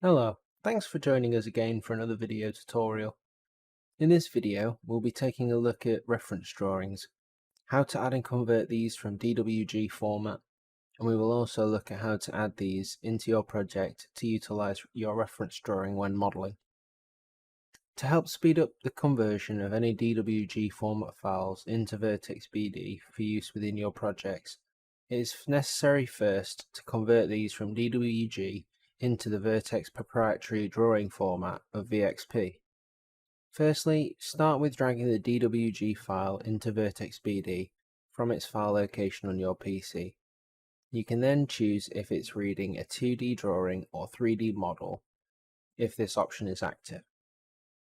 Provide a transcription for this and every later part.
Hello, thanks for joining us again for another video tutorial. In this video, we'll be taking a look at reference drawings, how to add and convert these from DWG format, and we will also look at how to add these into your project to utilize your reference drawing when modeling. To help speed up the conversion of any DWG format files into Vertex BD for use within your projects, it is necessary first to convert these from DWG into the Vertex proprietary drawing format of VXP. Firstly, start with dragging the DWG file into Vertex BD from its file location on your PC. You can then choose if it's reading a 2D drawing or 3D model if this option is active.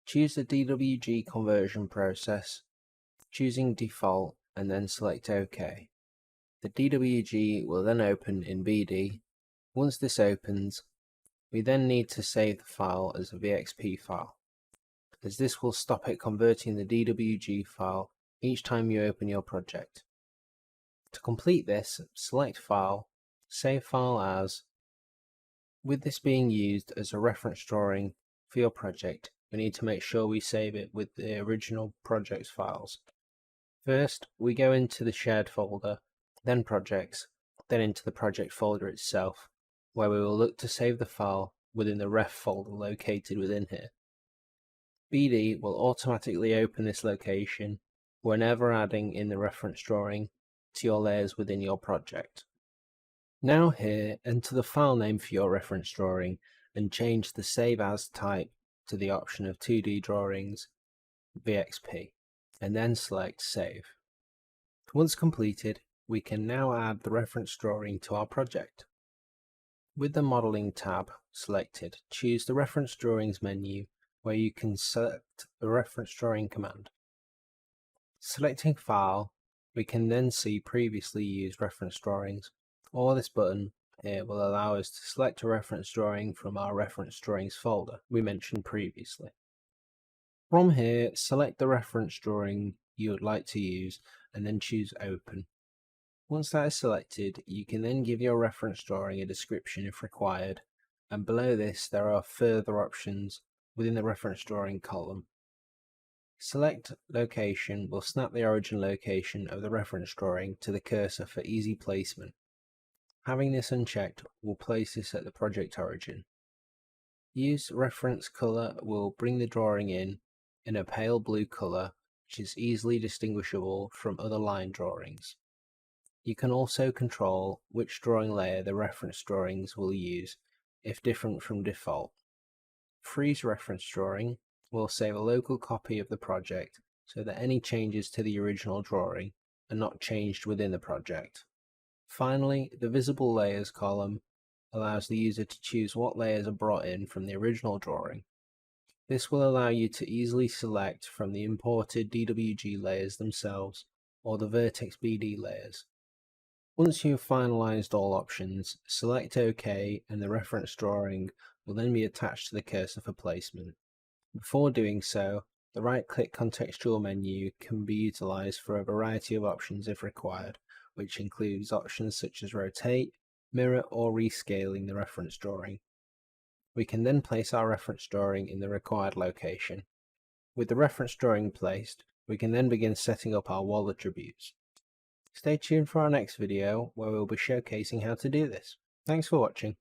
Choose the DWG conversion process, choosing default, and then select OK. The DWG will then open in BD. Once this opens, we then need to save the file as a VXP file, as this will stop it converting the DWG file each time you open your project. To complete this, select File, Save File As. With this being used as a reference drawing for your project, we need to make sure we save it with the original project's files. First, we go into the Shared folder, then Projects, then into the project folder itself, where we will look to save the file within the ref folder located within here. BD will automatically open this location whenever adding in the reference drawing to your layers within your project. Now here, enter the file name for your reference drawing and change the Save As type to the option of 2D drawings VXP, and then select Save. Once completed, we can now add the reference drawing to our project. With the Modeling tab selected, choose the Reference Drawings menu where you can select the reference drawing command. Selecting File, we can then see previously used reference drawings, or this button here will allow us to select a reference drawing from our reference drawings folder we mentioned previously. From here, select the reference drawing you would like to use and then choose Open. Once that is selected, you can then give your reference drawing a description if required, and below this there are further options within the reference drawing column. Select Location will snap the origin location of the reference drawing to the cursor for easy placement. Having this unchecked will place this at the project origin. Use Reference Color will bring the drawing in a pale blue color, which is easily distinguishable from other line drawings. You can also control which drawing layer the reference drawings will use if different from default. Freeze reference drawing will save a local copy of the project so that any changes to the original drawing are not changed within the project. Finally, the Visible Layers column allows the user to choose what layers are brought in from the original drawing. This will allow you to easily select from the imported DWG layers themselves or the Vertex BD layers. Once you've finalized all options, select OK and the reference drawing will then be attached to the cursor for placement. Before doing so, the right-click contextual menu can be utilized for a variety of options if required, which includes options such as rotate, mirror, or rescaling the reference drawing. We can then place our reference drawing in the required location. With the reference drawing placed, we can then begin setting up our wall attributes. Stay tuned for our next video where we'll be showcasing how to do this. Thanks for watching.